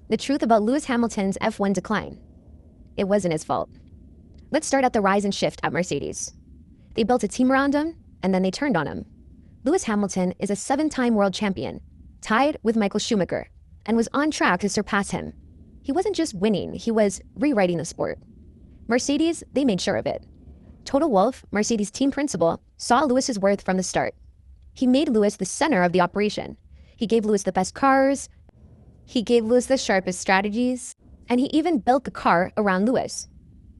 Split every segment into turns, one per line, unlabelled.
The truth about Lewis Hamilton's F1 decline. It wasn't his fault. Let's start at the rise and shift at Mercedes. They built a team around him, and then they turned on him. Lewis Hamilton is a 7-time world champion, tied with Michael Schumacher, and was on track to surpass him. He wasn't just winning, he was rewriting the sport. Mercedes, they made sure of it. Toto Wolff, Mercedes' team principal, saw Lewis's worth from the start. He made Lewis the center of the operation. He gave Lewis the best cars, he gave Lewis the sharpest strategies, and he even built the car around Lewis.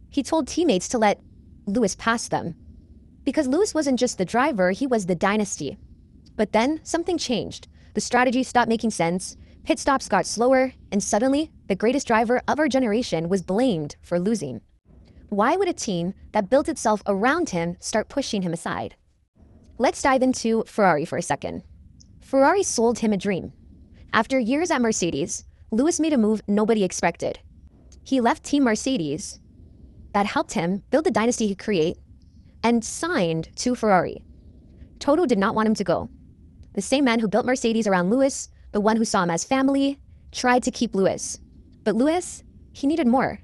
He told teammates to let Lewis pass them. Because Lewis wasn't just the driver, he was the dynasty. But then something changed. The strategy stopped making sense, pit stops got slower, and suddenly, the greatest driver of our generation was blamed for losing. Why would a team that built itself around him start pushing him aside? Let's dive into Ferrari for a second. Ferrari sold him a dream. After years at Mercedes, Lewis made a move nobody expected. He left Team Mercedes that helped him build the dynasty he created and signed to Ferrari. Toto did not want him to go. The same man who built Mercedes around Lewis, the one who saw him as family, tried to keep Lewis. But Lewis, he needed more.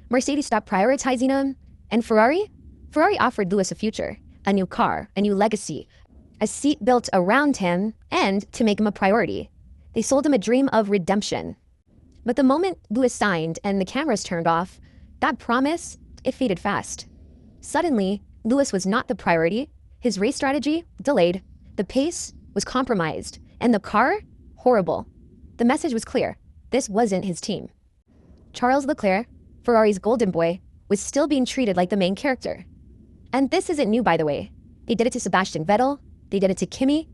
Mercedes stopped prioritizing him, and Ferrari offered Lewis a future, a new car, a new legacy, a seat built around him, and to make him a priority. They sold him a dream of redemption. But the moment Lewis signed and the cameras turned off, that promise, it faded fast. Suddenly, Lewis was not the priority, his race strategy delayed, the pace was compromised, and the car, horrible. The message was clear. This wasn't his team. Charles Leclerc, Ferrari's golden boy, was still being treated like the main character. And this isn't new, by the way. They did it to Sebastian Vettel, they did it to Kimi.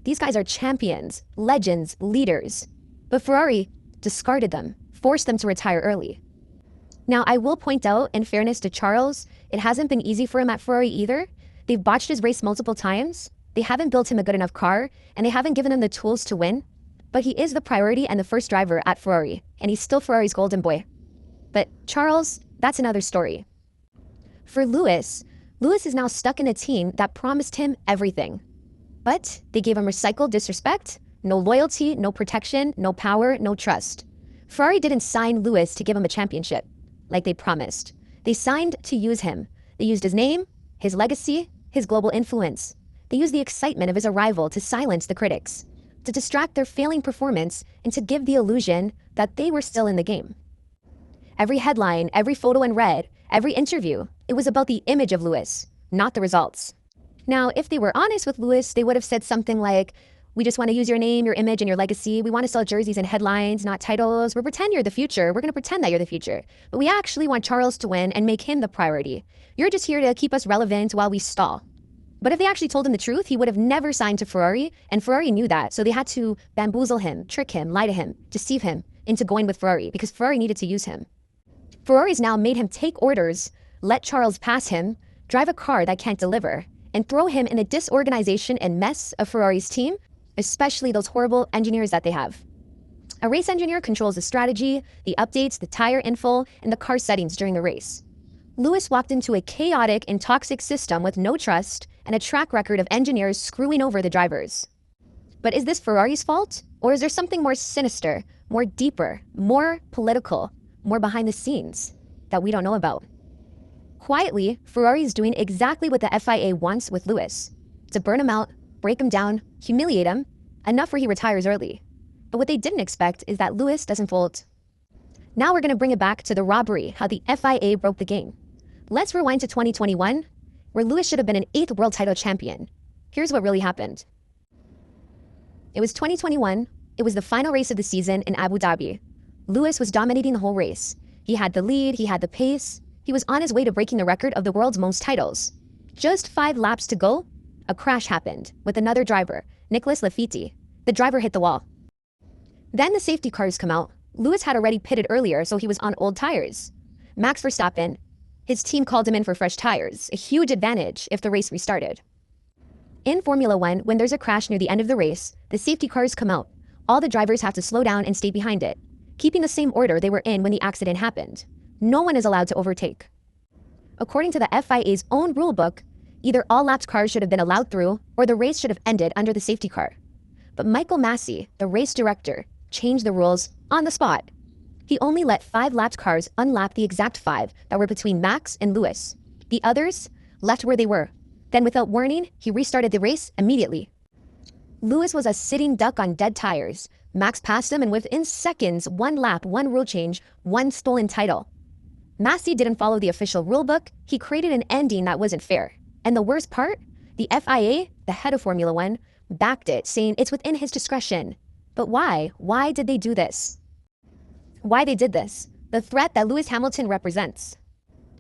These guys are champions, legends, leaders. But Ferrari discarded them, forced them to retire early. Now, I will point out, in fairness to Charles, it hasn't been easy for him at Ferrari either. They've botched his race multiple times, they haven't built him a good enough car, and they haven't given him the tools to win. But he is the priority and the first driver at Ferrari, and he's still Ferrari's golden boy. But Charles, that's another story. For Lewis is now stuck in a team that promised him everything. But they gave him recycled disrespect, no loyalty, no protection, no power, no trust. Ferrari didn't sign Lewis to give him a championship, like they promised. They signed to use him. They used his name, his legacy, his global influence. They used the excitement of his arrival to silence the critics, to distract their failing performance, and to give the illusion that they were still in the game. Every headline, every photo in red, every interview, it was about the image of Lewis, not the results. Now, if they were honest with Lewis, they would have said something like, "We just want to use your name, your image, and your legacy. We want to sell jerseys and headlines, not titles. We're pretend you're the future. We're going to pretend that you're the future. But we actually want Charles to win and make him the priority. You're just here to keep us relevant while we stall." But if they actually told him the truth, he would have never signed to Ferrari, and Ferrari knew that, so they had to bamboozle him, trick him, lie to him, deceive him into going with Ferrari, because Ferrari needed to use him. Ferrari's now made him take orders, let Charles pass him, drive a car that can't deliver, and throw him in the disorganization and mess of Ferrari's team, especially those horrible engineers that they have. A race engineer controls the strategy, the updates, the tire info, and the car settings during the race. Lewis walked into a chaotic and toxic system with no trust and a track record of engineers screwing over the drivers. But is this Ferrari's fault? Or is there something more sinister, more deeper, more political, more behind the scenes that we don't know about? Quietly, Ferrari is doing exactly what the FIA wants with Lewis, to burn him out, break him down, humiliate him, enough where he retires early. But what they didn't expect is that Lewis doesn't fold. Now we're going to bring it back to the robbery, how the FIA broke the game. Let's rewind to 2021, where Lewis should have been an 8th world title champion. Here's what really happened. It was 2021. It was the final race of the season in Abu Dhabi. Lewis was dominating the whole race. He had the lead, he had the pace. He was on his way to breaking the record of the world's most titles. Just 5 laps to go, a crash happened with another driver, Nicholas Latifi. The driver hit the wall. Then the safety cars come out. Lewis had already pitted earlier, so he was on old tires. Max Verstappen, his team called him in for fresh tires, a huge advantage if the race restarted. In Formula One, when there's a crash near the end of the race, the safety cars come out. All the drivers have to slow down and stay behind it, keeping the same order they were in when the accident happened. No one is allowed to overtake. According to the FIA's own rulebook, either all lapped cars should have been allowed through, or the race should have ended under the safety car. But Michael Massey, the race director, changed the rules on the spot. He only let 5 lapped cars unlap the exact 5 that were between Max and Lewis. The others left where they were. Then without warning, he restarted the race immediately. Lewis was a sitting duck on dead tires. Max passed him, and within seconds, 1 lap, 1 rule change, 1 stolen title. Massey didn't follow the official rulebook. He created an ending that wasn't fair. And the worst part? The FIA, the head of Formula One, backed it, saying it's within his discretion. But why? Why did they do this? Why they did this? The threat that Lewis Hamilton represents.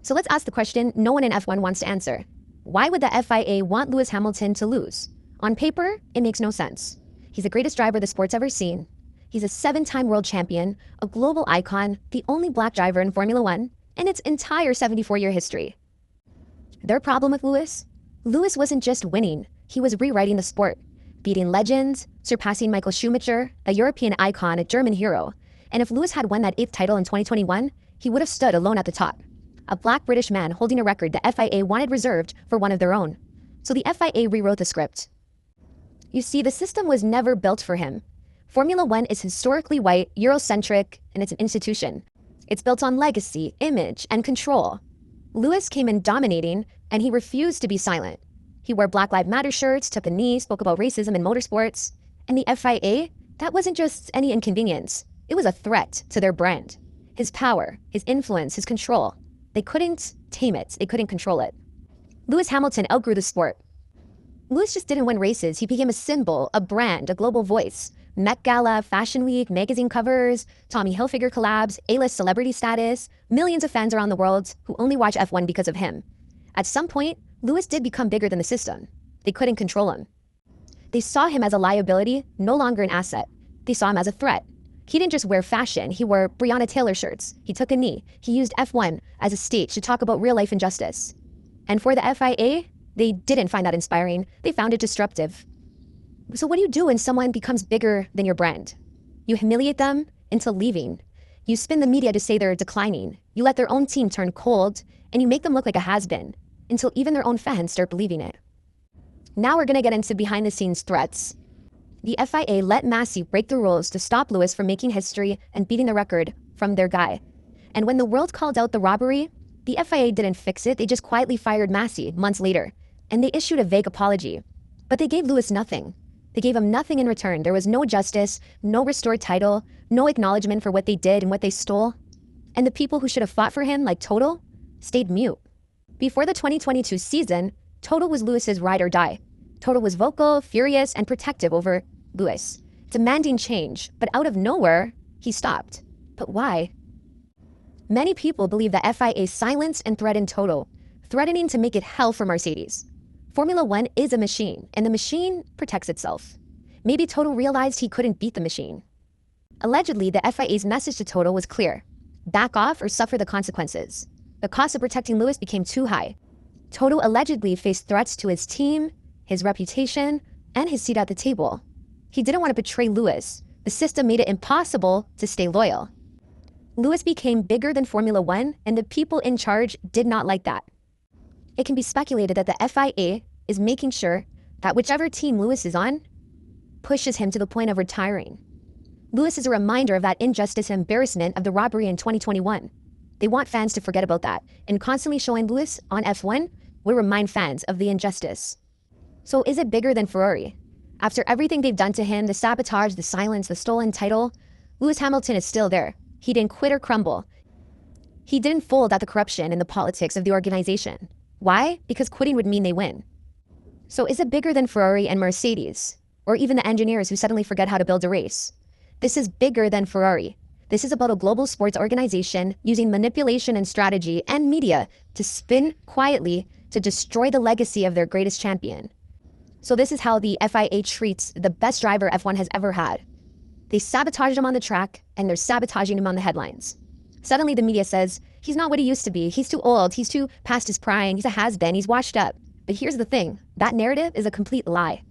So let's ask the question no one in F1 wants to answer. Why would the FIA want Lewis Hamilton to lose? On paper, it makes no sense. He's the greatest driver the sport's ever seen. He's a 7-time world champion, a global icon, the only black driver in Formula One, in its entire 74-year history. Their problem with Lewis? Lewis wasn't just winning, he was rewriting the sport, beating legends, surpassing Michael Schumacher, a European icon, a German hero. And if Lewis had won that 8th title in 2021, he would have stood alone at the top. A black British man holding a record the FIA wanted reserved for one of their own. So the FIA rewrote the script. You see, the system was never built for him. Formula One is historically white, Eurocentric, and it's an institution. It's built on legacy, image, and control. Lewis came in dominating, and he refused to be silent. He wore Black Lives Matter shirts, took a knee, spoke about racism in motorsports. And the FIA, that wasn't just any inconvenience. It was a threat to their brand. His power, his influence, his control. They couldn't tame it. They couldn't control it. Lewis Hamilton outgrew the sport. Lewis just didn't win races. He became a symbol, a brand, a global voice. Met Gala, Fashion Week, magazine covers, Tommy Hilfiger collabs, A-list celebrity status, millions of fans around the world who only watch F1 because of him. At some point, Lewis did become bigger than the system. They couldn't control him. They saw him as a liability, no longer an asset. They saw him as a threat. He didn't just wear fashion, he wore Breonna Taylor shirts. He took a knee. He used F1 as a stage to talk about real-life injustice. And for the FIA, they didn't find that inspiring. They found it disruptive. So what do you do when someone becomes bigger than your brand? You humiliate them into leaving. You spin the media to say they're declining. You let their own team turn cold, and you make them look like a has-been, until even their own fans start believing it. Now we're going to get into behind-the-scenes threats. The FIA let Massey break the rules to stop Lewis from making history and beating the record from their guy. And when the world called out the robbery, the FIA didn't fix it. They just quietly fired Massey months later. And they issued a vague apology. But they gave Lewis nothing. They gave him nothing in return. There was no justice, no restored title, no acknowledgement for what they did and what they stole. And the people who should have fought for him, like Toto, stayed mute. Before the 2022 season, Toto was Lewis's ride or die. Toto was vocal, furious, and protective over Lewis, demanding change. But out of nowhere, he stopped. But why? Many people believe that FIA silenced and threatened Toto, threatening to make it hell for Mercedes. Formula One is a machine, and the machine protects itself. Maybe Toto realized he couldn't beat the machine. Allegedly, the FIA's message to Toto was clear. Back off or suffer the consequences. The cost of protecting Lewis became too high. Toto allegedly faced threats to his team, his reputation, and his seat at the table. He didn't want to betray Lewis. The system made it impossible to stay loyal. Lewis became bigger than Formula One, and the people in charge did not like that. It can be speculated that the FIA is making sure that whichever team Lewis is on pushes him to the point of retiring. Lewis is a reminder of that injustice and embarrassment of the robbery in 2021. They want fans to forget about that, and constantly showing Lewis on F1 will remind fans of the injustice. So is it bigger than Ferrari? After everything they've done to him, the sabotage, the silence, the stolen title, Lewis Hamilton is still there. He didn't quit or crumble. He didn't fold at the corruption and the politics of the organization. Why? Because quitting would mean they win. So is it bigger than Ferrari and Mercedes? Or even the engineers who suddenly forget how to build a race? This is bigger than Ferrari. This is about a global sports organization using manipulation and strategy and media to spin quietly to destroy the legacy of their greatest champion. So this is how the FIA treats the best driver F1 has ever had. They sabotaged him on the track, and they're sabotaging him on the headlines. Suddenly the media says, he's not what he used to be. He's too old. He's too past his prime. He's a has-been. He's washed up. But here's the thing. That narrative is a complete lie.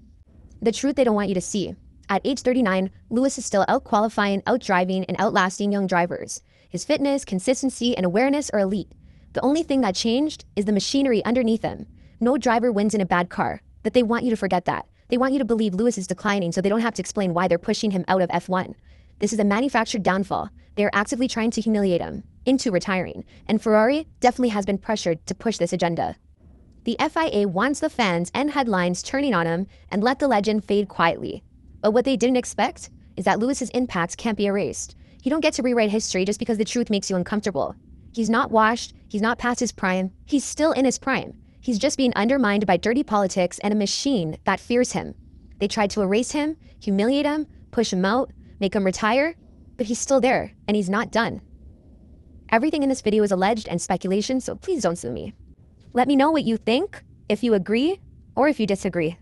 The truth they don't want you to see. At age 39, Lewis is still out-qualifying, out-driving, and outlasting young drivers. His fitness, consistency, and awareness are elite. The only thing that changed is the machinery underneath him. No driver wins in a bad car. But they want you to forget that. They want you to believe Lewis is declining so they don't have to explain why they're pushing him out of F1. This is a manufactured downfall. They are actively trying to humiliate him into retiring, and Ferrari definitely has been pressured to push this agenda. The FIA wants the fans and headlines turning on him and let the legend fade quietly. But what they didn't expect is that Lewis's impact can't be erased. You don't get to rewrite history just because the truth makes you uncomfortable. He's not washed, he's not past his prime, he's still in his prime. He's just being undermined by dirty politics and a machine that fears him. They tried to erase him, humiliate him, push him out, make him retire, but he's still there, and he's not done. Everything in this video is alleged and speculation, so please don't sue me. Let me know what you think, if you agree, or if you disagree.